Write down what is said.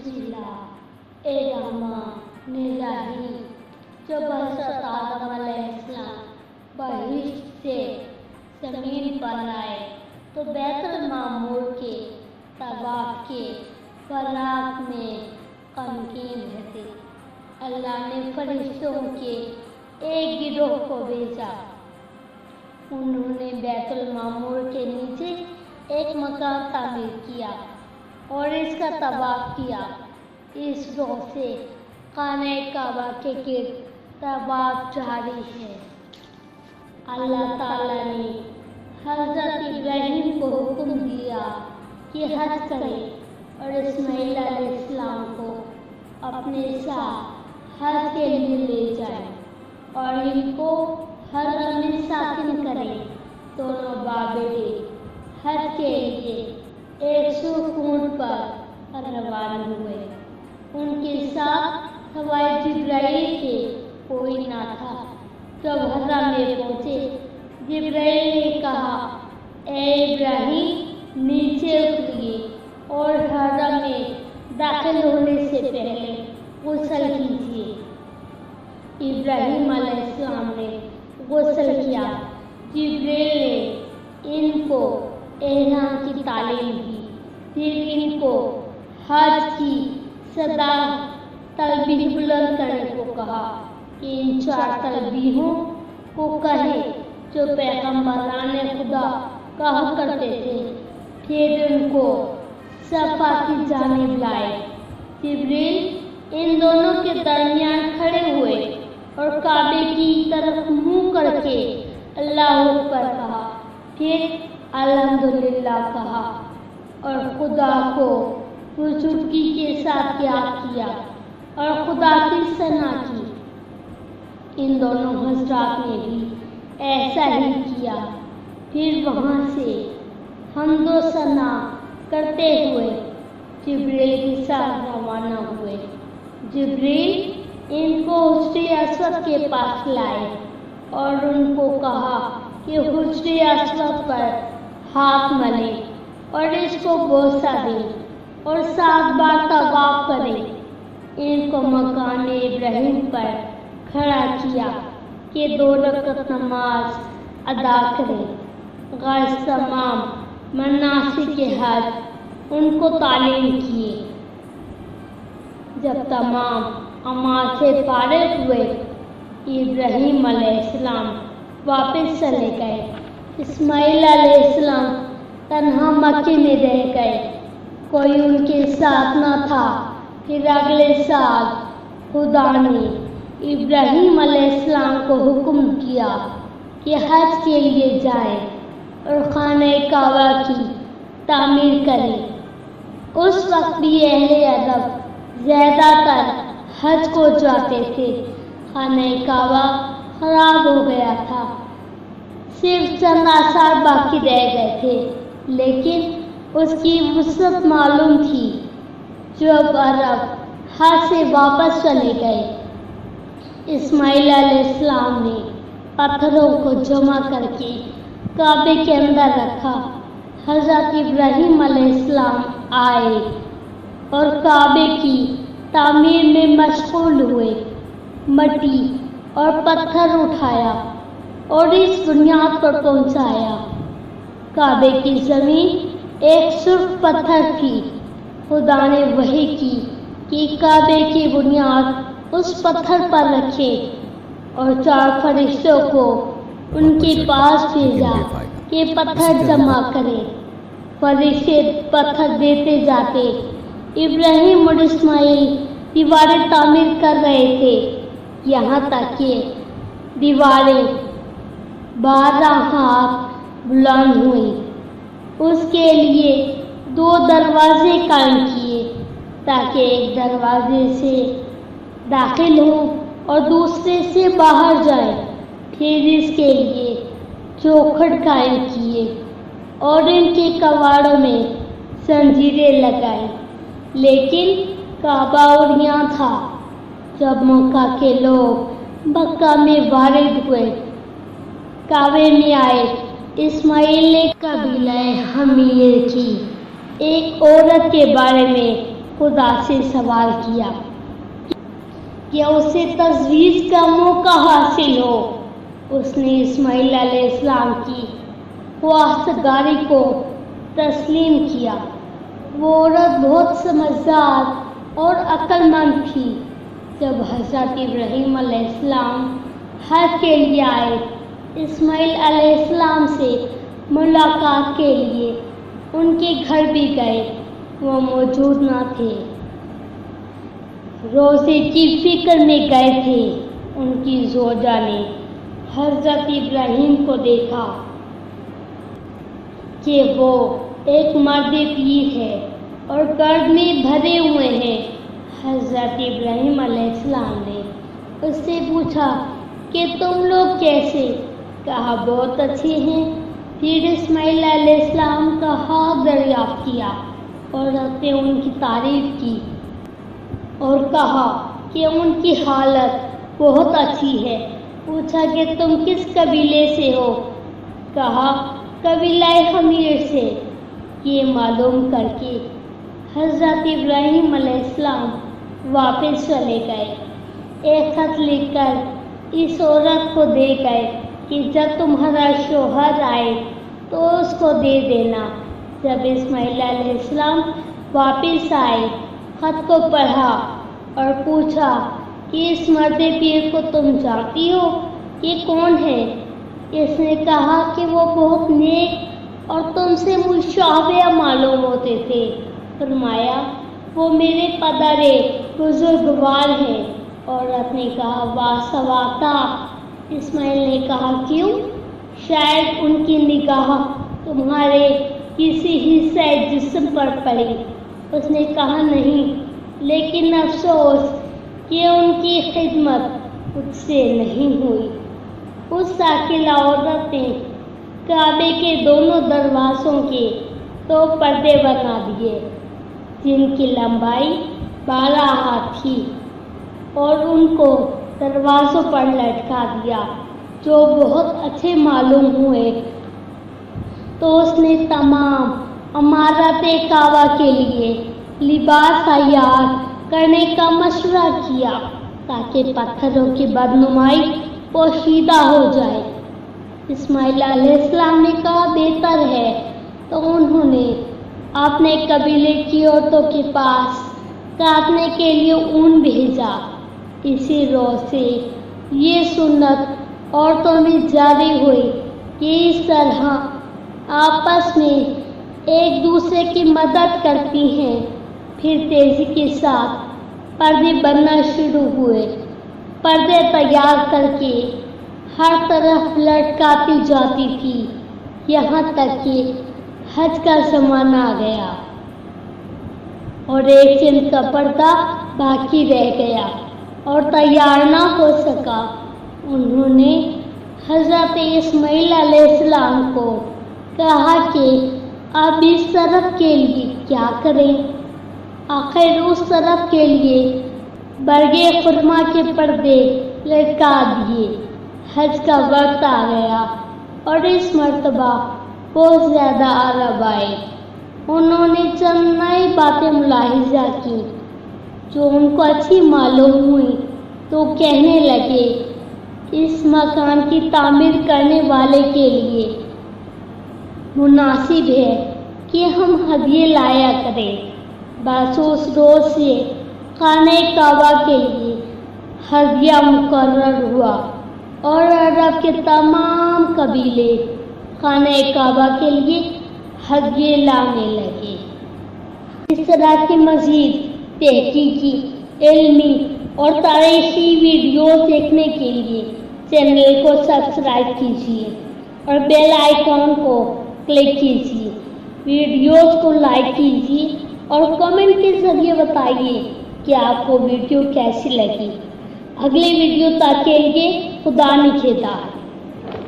बिस्मिल्लाहिर्रहमानिर्रहीम। जब हज़रत आदम अलैहिस्सलाम बहिश्त से ज़मीन पर आए तो बैतुल मामूर के तवाफ के बरात में गमगीन रहते। अल्लाह ने फरिश्तों के एक गिरोह को भेजा। उन्होंने बैतुल मामूर के नीचे एक मकान तामीर किया और इसका तवाफ किया। इस रोह से खाने काबा के गिर्द तवाफ जारी है। अल्लाह ताला ने हज़रत इब्राहीम को हुक्म दिया कि हज करें और इस्माइल अलैहिस्सलाम को अपने साथ हज के लिए ले जाएं और इनको हरम में साकिन करें। दोनों बाबेरे हज के लिए 100 ऊँट पर रवाना हुए। उनके साथ हवाई जिब्राइल के कोई ना था। जब हरम में पहुँचे, जिब्राइल ने कहा, ए इब्राहीम, नीचे उतरिए और हरम में दाखिल होने से पहले गुस्ल कीजिए। इब्राहीम अलैहिस्सलाम ने गुस्ल किया। जिब्राइल ने इनको एहराम की तालीम दी। फिर इनको हज की सदा तलबीह बुलंद करने को कहा कि इन 4 तलबीहों को कहे जो पैगम्बराने खुदा कहा करते थे। फिर उनको सफा की जानिब लाए। जिब्रील इन दोनों के दरमियान खड़े हुए और काबे की तरफ मुंह करके अल्लाह अकबर कहा, फिर अल्हम्दुलिल्लाह कहा और खुदा को बुजुर्गी के साथ याद किया और खुदा की सना की। इन दोनों हज़रात ने भी ऐसा ही किया। फिर वहाँ से हम्दो सना करते हुए जिब्रील के साथ रवाना हुए। जिब्रील इनको हुज्र अस्वद के पास लाए और उनको कहा कि हुज्र अस्वद पर हाथ मलें और इसको बोसा दें और 7 बार तवाफ करें। इनको मकान इब्राहीम पर खड़ा किया कि 2 रकअत नमाज अदा करें। गैर तमाम मनासिक हज उनको तालीम किए। जब तमाम अमाल से फारिग हुए, इब्राहीम अलैहिस्सलाम वापस चले गए। इस्माइल अलैहिस्सलाम तन्हा मक्के में रह गए। कोई उनके साथ न था। फिर अगले साल खुदा ने इब्राहीम अलैहिस्सलाम को हुक्म किया कि हज के लिए जाएं और खाने काबा की तामीर करें। उस वक्त भी अहले अरब ज़्यादातर हज को जाते थे। खाने काबा खराब हो गया था। सिर्फ चंद आसार बाकी रह गए थे, लेकिन उसकी वुसअत मालूम थी। जब अरब हज से वापस चले गए, इस्माइल अलैहिस्सलाम ने पत्थरों को जमा करके काबे के अंदर रखा। हज़रत इब्राहीम अलैहिस्सलाम आए और काबे की तामीर में मशगूल हुए। मट्टी और पत्थर उठाया और इस बुनियाद पर पहुंचाया। काबे की ज़मीन एक सुर्ख पत्थर थी। खुदा ने वही की कि काबे की बुनियाद उस पत्थर पर रखे और 4 फरिश्तों को उनके पास भेजा कि पत्थर जमा करें। फरिश्ते पत्थर देते जाते। इब्राहीम और इस्माइल दीवारें तामीर कर रहे थे, यहाँ तक कि दीवारें 12 हाथ बुलंद हुई। उसके लिए 2 दरवाजे कायम किए ताकि एक दरवाजे से दाखिल हो और दूसरे से बाहर जाए। फिर इसके लिए चौखट कायम किए और इनके कवाड़ों में जंजीरें लगाई। लेकिन काबा और यहाँ था। जब मक्का के लोग मक्का में वारिद हुए, काबे में आए, इस्माइल ने कबीला हमीर की एक औरत के बारे में خدا سے سوال کیا کہ اسے تجویز کا موقع حاصل ہو۔ اس نے اسماعیل علیہ السلام کی خواستگاری کو تسلیم کیا۔ وہ عورت بہت سمجھدار اور عقل مند تھی۔ جب حضرت ابراہیم علیہ السلام حج کے لیے آئے، اسماعیل علیہ السلام سے ملاقات کے لیے ان کے گھر بھی گئے، وہ موجود نہ تھے، روزے کی فکر میں گئے تھے۔ ان کی زوجہ نے حضرت ابراہیم کو دیکھا کہ وہ ایک مرد پیر ہے اور گرد میں بھرے ہوئے ہیں۔ حضرت ابراہیم علیہ السلام نے اس سے پوچھا کہ تم لوگ کیسے؟ کہا بہت اچھے ہیں۔ پھر اسماعیل علیہ السلام کا حال دریافت کیا اور نے ان کی تعریف کی اور کہا کہ ان کی حالت بہت اچھی ہے۔ پوچھا کہ تم کس قبیلے سے ہو؟ کہا قبیلہ حمیر سے۔ یہ معلوم کر کے حضرت ابراہیم علیہ السلام واپس چلے گئے۔ ایک خط لکھ کر اس عورت کو دے گئے کہ جب تمہارا شوہر آئے تو اس کو دے دینا۔ جب اسماعیل علیہ السلام واپس آئے، خط کو پڑھا اور پوچھا کہ اس مرد پیر کو تم جانتی ہو؟ یہ کون ہے؟ اس نے کہا کہ وہ بہت نیک اور تم سے مشابہ معلوم ہوتے تھے۔ فرمایا وہ میرے پدر بزرگوار ہیں۔ عورت نے کہا واہ سواتا۔ اسماعیل نے کہا کیوں؟ شاید ان کی نگاہ تمہارے کسی حصہ جسم پر پڑی۔ اس نے کہا نہیں، لیکن افسوس کہ ان کی خدمت مجھ سے نہیں ہوئی۔ اس ساکلہ عورت نے کعبے کے دونوں دروازوں کے 2 پردے بنا دیے جن کی لمبائی 12 ہاتھ تھی اور ان کو دروازوں پر لٹکا دیا جو بہت اچھے معلوم ہوئے۔ تو اس نے تمام عمارت کعبہ کے لیے لباس تیار کرنے کا مشورہ کیا تاکہ پتھروں کی بدنمائی پوشیدہ ہو جائے۔ اسماعیل علیہ السلام نے کہا بہتر ہے۔ تو انہوں نے اپنے قبیلے کی عورتوں کے پاس کاٹنے کے لیے اون بھیجا۔ اسی روز سے یہ سنت عورتوں میں جاری ہوئی کہ اس طرح آپس میں ایک دوسرے کی مدد کرتی ہیں۔ پھر تیزی کے ساتھ پردے بننا شروع ہوئے۔ پردے تیار کر کے ہر طرف لٹکاتی جاتی تھی، یہاں تک کہ حج کا زمانہ آ گیا اور ایک چند کا پردہ باقی رہ گیا اور تیار نہ ہو سکا۔ انہوں نے حضرت اسماعیل علیہ السلام کو کہا کہ اب اس طرف کے لیے کیا کریں؟ آخر اس طرف کے لیے برگے خرما کے پردے لٹکا دیے۔ حج کا وقت آ گیا اور اس مرتبہ بہت زیادہ عرب آئے۔ انہوں نے چند نئی باتیں ملاحظہ کی جو ان کو اچھی معلوم ہوئی تو کہنے لگے اس مکان کی تعمیر کرنے والے کے لیے مناسب ہے کہ ہم ہدیے لایا کریں۔ بس اس روز سے خانہ کعبہ کے لیے ہدیہ مقرر ہوا اور عرب کے تمام قبیلے خانہ کعبہ کے لیے ہدیے لانے لگے۔ اس طرح کی مزید تحقیقی، علمی اور تاریخی ویڈیوز دیکھنے کے لیے چینل کو سبسکرائب کیجیے اور بیل آئیکن کو کلک کیجیے۔ ویڈیوز کو لائک کیجیے اور کمنٹ کے ذریعے بتائیے کہ آپ کو ویڈیو کیسی لگی۔ اگلی ویڈیو تک کے لیے خدا نگہدار۔